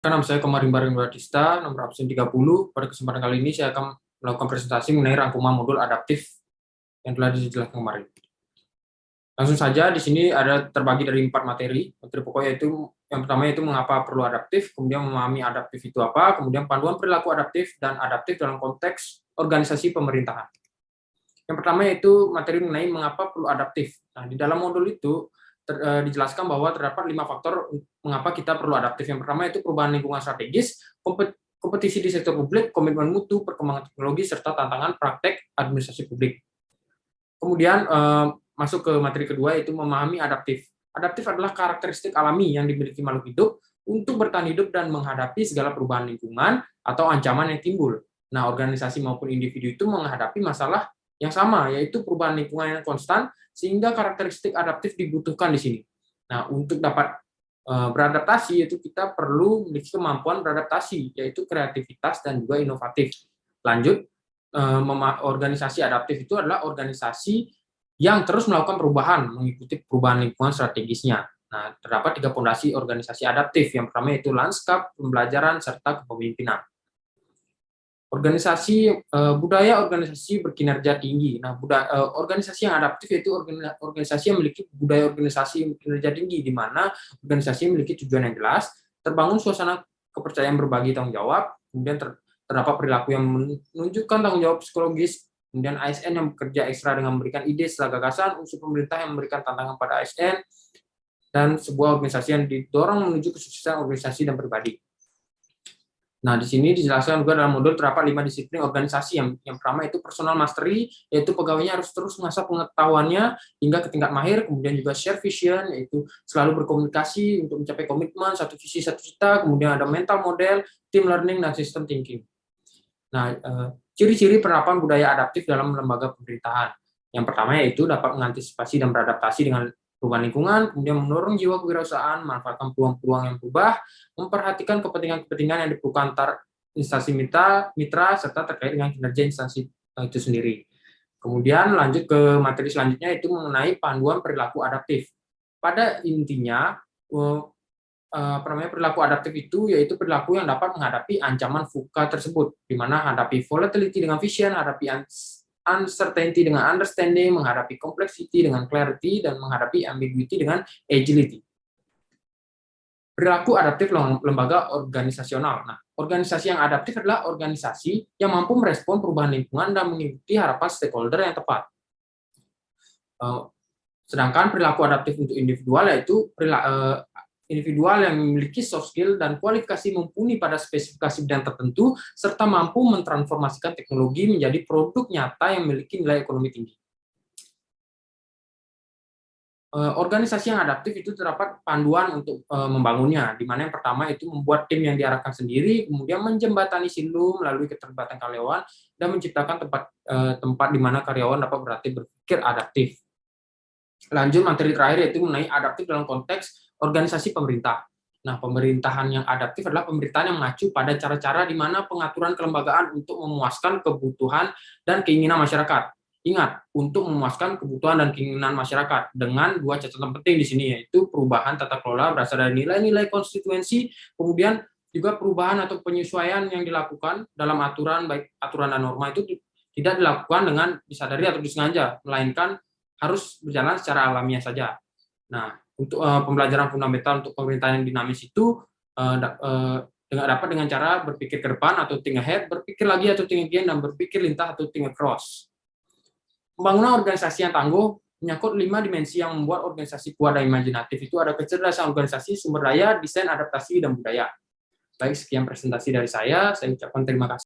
Nama saya Komarimba Batista, nomor absen 30. Pada kesempatan kali ini saya akan melakukan presentasi mengenai rangkuman modul adaptif yang telah dijelaskan kemarin. Langsung saja, di sini ada terbagi dari 4 materi. Materi pokoknya itu, yang pertama itu mengapa perlu adaptif, kemudian memahami adaptif itu apa, kemudian panduan perilaku adaptif, dan adaptif dalam konteks organisasi pemerintahan. Yang pertama yaitu materi mengenai mengapa perlu adaptif. Nah, di dalam modul itu dijelaskan bahwa terdapat 5 faktor mengapa kita perlu adaptif. Yang pertama itu perubahan lingkungan strategis, kompetisi di sektor publik, komitmen mutu, perkembangan teknologi, serta tantangan praktek administrasi publik. Kemudian masuk ke materi kedua yaitu memahami adaptif. Adaptif adalah karakteristik alami yang dimiliki makhluk hidup untuk bertahan hidup dan menghadapi segala perubahan lingkungan atau ancaman yang timbul. Nah, organisasi maupun individu itu menghadapi masalah yang sama, yaitu perubahan lingkungan yang konstan, sehingga karakteristik adaptif dibutuhkan di sini. Nah, untuk dapat beradaptasi, itu kita perlu memiliki kemampuan beradaptasi, yaitu kreativitas dan juga inovatif. Lanjut, organisasi adaptif itu adalah organisasi yang terus melakukan perubahan mengikuti perubahan lingkungan strategisnya. Nah, terdapat 3 fondasi organisasi adaptif. Yang pertama yaitu lanskap, pembelajaran, serta kepemimpinan. Organisasi budaya organisasi berkinerja tinggi. Nah, organisasi yang adaptif yaitu organisasi yang memiliki budaya organisasi berkinerja tinggi, di mana organisasi memiliki tujuan yang jelas, terbangun suasana kepercayaan berbagi tanggung jawab, kemudian terdapat perilaku yang menunjukkan tanggung jawab psikologis, kemudian ASN yang bekerja ekstra dengan memberikan ide setelah gagasan, unsur pemerintah yang memberikan tantangan pada ASN, dan sebuah organisasi yang didorong menuju kesuksesan organisasi dan pribadi. Nah, di sini dijelaskan juga dalam modul terdapat 5 disiplin organisasi. Yang pertama itu personal mastery, yaitu pegawainya harus terus mengasah pengetahuannya hingga ke tingkat mahir. Kemudian juga share vision, yaitu selalu berkomunikasi untuk mencapai komitmen, satu visi, satu cita. Kemudian ada mental model, team learning, dan system thinking. Nah, ciri-ciri penerapan budaya adaptif dalam lembaga pemerintahan. Yang pertama yaitu dapat mengantisipasi dan beradaptasi dengan perubahan lingkungan, kemudian mendorong jiwa kewirausahaan, memanfaatkan peluang-peluang yang berubah, memperhatikan kepentingan-kepentingan yang diperlukan antar instansi mitra, serta terkait dengan kinerja instansi itu sendiri. Kemudian lanjut ke materi selanjutnya, itu mengenai panduan perilaku adaptif. Pada intinya, perilaku adaptif itu yaitu perilaku yang dapat menghadapi ancaman VUCA tersebut, di mana hadapi volatility dengan vision, hadapi uncertainty dengan understanding, menghadapi complexity dengan clarity, dan menghadapi ambiguity dengan agility. Perilaku adaptif lembaga organisasional. Nah, organisasi yang adaptif adalah organisasi yang mampu merespon perubahan lingkungan dan mengikuti harapan stakeholder yang tepat. Sedangkan perilaku adaptif untuk individual yaitu individual yang memiliki soft skill dan kualifikasi mumpuni pada spesifikasi bidang tertentu, serta mampu mentransformasikan teknologi menjadi produk nyata yang memiliki nilai ekonomi tinggi. Organisasi yang adaptif itu terdapat panduan untuk membangunnya, di mana yang pertama itu membuat tim yang diarahkan sendiri, kemudian menjembatani silu melalui keterlibatan karyawan, dan menciptakan tempat di mana karyawan dapat berpikir adaptif. Lanjut materi terakhir yaitu mengenai adaptif dalam konteks organisasi pemerintah. Nah, pemerintahan yang adaptif adalah pemerintahan yang mengacu pada cara-cara di mana pengaturan kelembagaan untuk memuaskan kebutuhan dan keinginan masyarakat. Ingat, untuk memuaskan kebutuhan dan keinginan masyarakat dengan 2 catatan penting di sini, yaitu perubahan tata kelola berasal dari nilai-nilai konstituensi, kemudian juga perubahan atau penyesuaian yang dilakukan dalam aturan, baik aturan dan norma itu tidak dilakukan dengan disadari atau disengaja, melainkan harus berjalan secara alamiah saja. Nah, untuk pembelajaran fundamental untuk pemerintahan yang dinamis itu dapat dengan cara berpikir ke depan atau think ahead, berpikir lagi atau think again, dan berpikir lintas atau think across. Pembangunan organisasi yang tangguh menyangkut 5 dimensi yang membuat organisasi kuat dan imajinatif. Itu ada kecerdasan organisasi, sumber daya, desain, adaptasi, dan budaya. Baik, sekian presentasi dari saya ucapkan terima kasih.